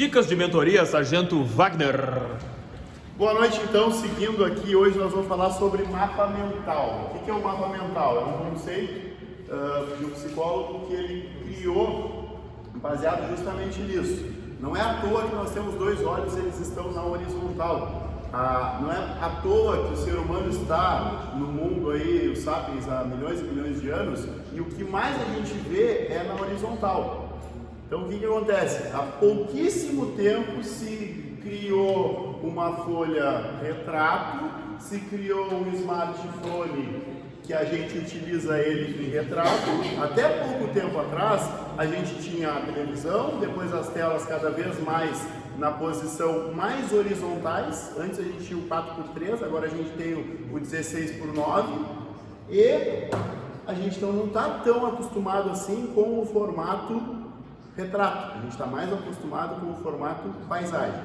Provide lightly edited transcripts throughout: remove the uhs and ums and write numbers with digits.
Dicas de mentoria, Sargento Wagner. Boa noite, então, seguindo aqui, hoje nós vamos falar sobre mapa mental. O que é o mapa mental? É um conceito de um psicólogo que ele criou baseado justamente nisso. Não é à toa que nós temos dois olhos, eles estão na horizontal. Não é à toa que o ser humano está no mundo aí, os sapiens, há milhões e milhões de anos, e o que mais a gente vê é na horizontal. Então o que acontece? Há pouquíssimo tempo se criou uma folha retrato, se criou um smartphone que a gente utiliza ele em retrato. Até pouco tempo atrás a gente tinha a televisão, depois as telas cada vez mais na posição mais horizontais. Antes a gente tinha o 4x3, agora a gente tem o 16x9 e a gente não está tão acostumado assim com o formato retrato, a gente está mais acostumado com o formato paisagem.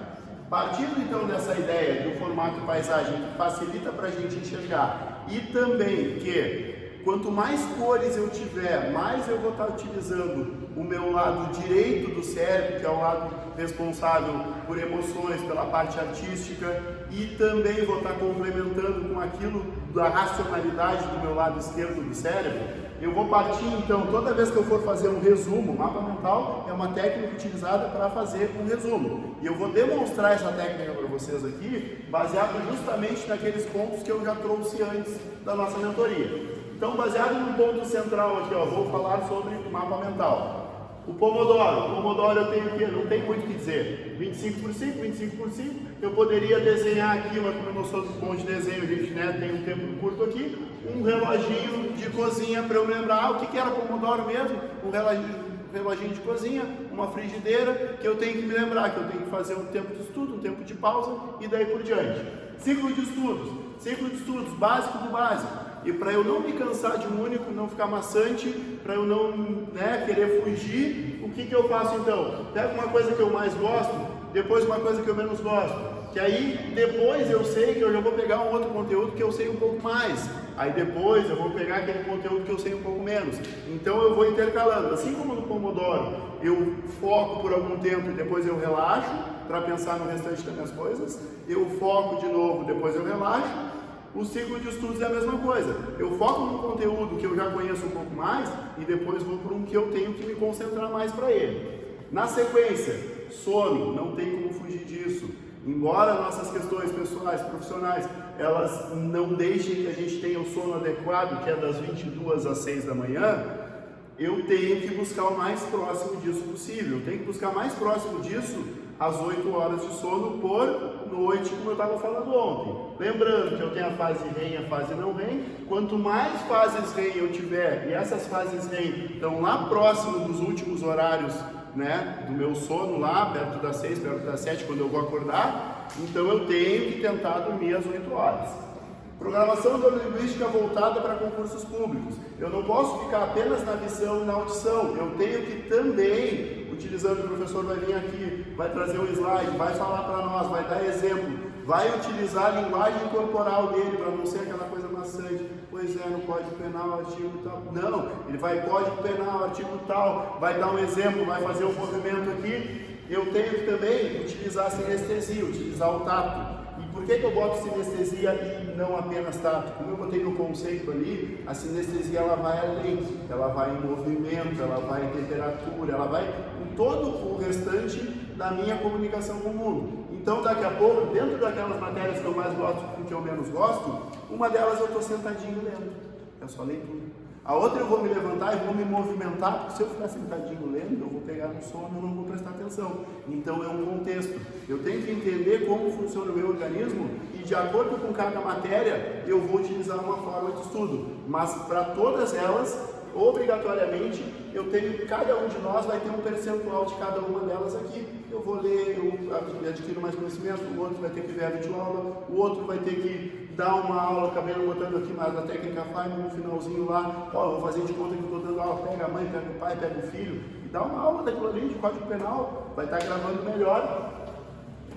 Partindo então dessa ideia do formato paisagem que facilita para a gente enxergar e também que quanto mais cores eu tiver, mais eu vou estar utilizando o meu lado direito do cérebro, que é o lado responsável por emoções, pela parte artística, e também vou estar complementando com aquilo da racionalidade do meu lado esquerdo do cérebro. Eu vou partir então, toda vez que eu for fazer um resumo, mapa mental é uma técnica utilizada para fazer um resumo. E eu vou demonstrar essa técnica para vocês aqui, baseado justamente naqueles pontos que eu já trouxe antes da nossa mentoria. Então, baseado no ponto central aqui, vou falar sobre o mapa mental. O Pomodoro eu tenho aqui, não tem muito o que dizer, 25 por 5, 25 por 5, eu poderia desenhar aqui, mas como eu não sou bom de desenho, a gente tem um tempo curto aqui, um reloginho de cozinha para eu me lembrar, o que era Pomodoro mesmo? Um reloginho de cozinha, uma frigideira, que eu tenho que me lembrar, que eu tenho que fazer um tempo de estudo, um tempo de pausa e daí por diante. Ciclo de estudos, básico do básico. E para eu não me cansar de um único, não ficar maçante, para eu não querer fugir, o que eu faço então? Pego uma coisa que eu mais gosto, depois uma coisa que eu menos gosto. Que aí depois eu sei que eu já vou pegar um outro conteúdo que eu sei um pouco mais. Aí depois eu vou pegar aquele conteúdo que eu sei um pouco menos. Então eu vou intercalando. Assim como no Pomodoro eu foco por algum tempo e depois eu relaxo para pensar no restante das minhas coisas. Eu foco de novo, depois eu relaxo. O ciclo de estudos é a mesma coisa. Eu foco no conteúdo que eu já conheço um pouco mais e depois vou para um que eu tenho que me concentrar mais para ele. Na sequência, sono, não tem como fugir disso. Embora nossas questões pessoais, profissionais, elas não deixem que a gente tenha o sono adequado, que é das 22 às 6 da manhã, eu tenho que buscar o mais próximo disso possível. Eu tenho que buscar mais próximo disso às 8 horas de sono por noite, como eu estava falando ontem. Lembrando que eu tenho a fase REM e a fase não REM. Quanto mais fases REM eu tiver, e essas fases REM estão lá próximo dos últimos horários do meu sono, lá perto das 6, perto das 7, quando eu vou acordar, então eu tenho que tentar dormir às 8 horas. Programação neurolinguística voltada para concursos públicos. Eu não posso ficar apenas na visão e na audição. Eu tenho que também, utilizando, o professor vai vir aqui, vai trazer um slide, vai falar para nós, vai dar exemplo, vai utilizar a linguagem corporal dele para não ser aquela coisa maçante. Pois é, no Código Penal, artigo tal. Não, ele vai Código Penal, artigo tal, vai dar um exemplo, vai fazer um movimento aqui. Eu tenho que também utilizar a sinestesia, utilizar o tato. E por que eu boto sinestesia e não apenas tato? Como eu botei no conceito ali, a sinestesia ela vai além, ela vai em movimento, ela vai em temperatura, ela vai em todo o restante da minha comunicação com o mundo. Então daqui a pouco, dentro daquelas matérias que eu mais gosto e que eu menos gosto, uma delas eu estou sentadinho lendo, é só leitura. A outra eu vou me levantar e vou me movimentar, porque se eu ficar sentadinho lendo, eu vou pegar no sono e não vou prestar atenção. Então é um contexto. Eu tenho que entender como funciona o meu organismo e de acordo com cada matéria, eu vou utilizar uma forma de estudo. Mas para todas elas, obrigatoriamente, cada um de nós vai ter um percentual de cada uma delas aqui. Eu vou ler, eu adquiro mais conhecimento, o outro vai ter que ver a videoaula, o outro vai ter que dar uma aula, acabei não botando aqui, mas a técnica faz no finalzinho lá, vou fazer de conta que estou dando aula, pega a mãe, pega o pai, pega o filho, e dá uma aula daquilo ali de Código Penal, vai estar gravando melhor.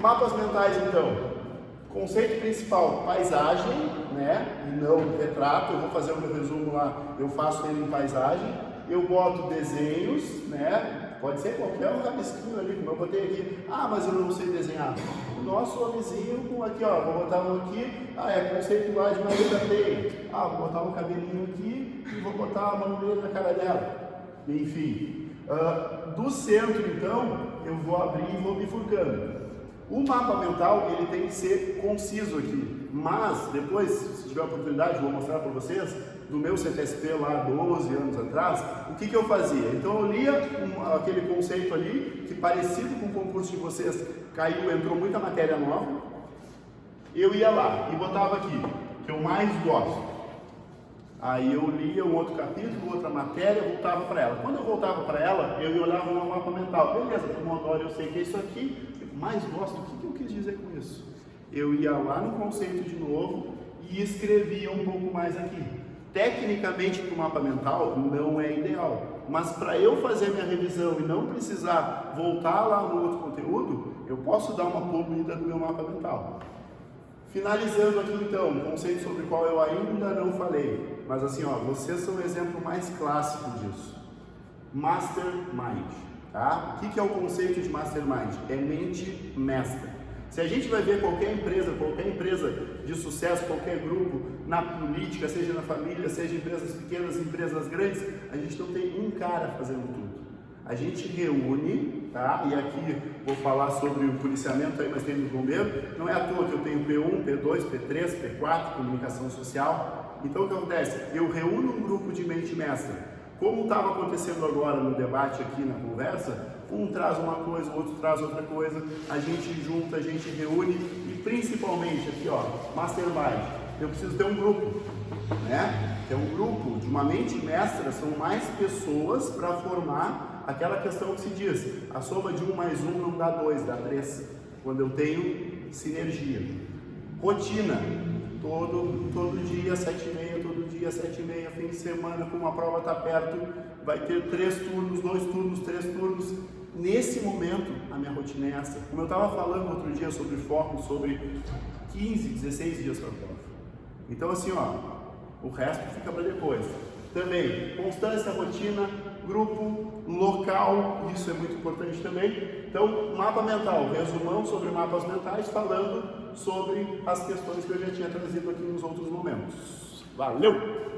Mapas mentais então, conceito principal, paisagem, e não retrato. Eu vou fazer o meu resumo lá, eu faço ele em paisagem, eu boto desenhos, Pode ser qualquer um rabisquinho ali, como eu botei aqui. Ah, mas eu não sei desenhar. O nosso homenzinho, aqui ó, vou botar um aqui. Ah, é conceituar de maneira dele. Ah, vou botar um cabelinho aqui e vou botar a mão dele na cara dela. Enfim, do centro então, eu vou abrir e vou bifurcando. O mapa mental, ele tem que ser conciso aqui, mas depois, se tiver oportunidade, vou mostrar para vocês, do meu CTSP lá 12 anos atrás, o que eu fazia? Então eu lia aquele conceito ali, que parecido com o concurso de vocês, caiu, entrou muita matéria nova, eu ia lá e botava aqui, que eu mais gosto. Aí eu lia um outro capítulo, outra matéria, voltava para ela. Quando eu voltava para ela, eu olhava no mapa mental. Beleza, Pomodoro, eu sei que é isso aqui, mais gosto, o que eu quis dizer com isso? Eu ia lá no conceito de novo e escrevia um pouco mais aqui. Tecnicamente, para o mapa mental, não é ideal, mas para eu fazer minha revisão e não precisar voltar lá no outro conteúdo, eu posso dar uma polida no meu mapa mental. Finalizando aqui então, um conceito sobre o qual eu ainda não falei, mas assim, ó, vocês são o exemplo mais clássico disso. Mastermind. Tá? O que é o conceito de Mastermind? É mente mestra. Se a gente vai ver qualquer empresa de sucesso, qualquer grupo, na política, seja na família, seja empresas pequenas, empresas grandes, a gente não tem um cara fazendo tudo. A gente reúne, tá? E aqui vou falar sobre o policiamento aí, mas tem no bombeiro. Não é à toa que eu tenho P1, P2, P3, P4, comunicação social. Então o que acontece? Eu reúno um grupo de mente mestra. Como estava acontecendo agora no debate aqui na conversa, um traz uma coisa, o outro traz outra coisa, a gente junta, a gente reúne e principalmente aqui ó, Mastermind, eu preciso ter um grupo, né? Ter um grupo de uma mente mestra, são mais pessoas para formar aquela questão que se diz, a soma de 1 mais 1 não dá 2, dá 3, quando eu tenho sinergia. Rotina, todo dia 7h30, todo dia 7h30, fim de semana, como a prova está perto, vai ter 3 turnos, 2 turnos, 3 turnos. Nesse momento, a minha rotina é essa. Como eu estava falando outro dia sobre foco, sobre 15, 16 dias para a prova. Então assim, ó, o resto fica para depois. Também, constância, rotina, grupo, local, isso é muito importante também. Então, mapa mental, resumão sobre mapas mentais, falando sobre as questões que eu já tinha trazido aqui nos outros momentos. Valeu!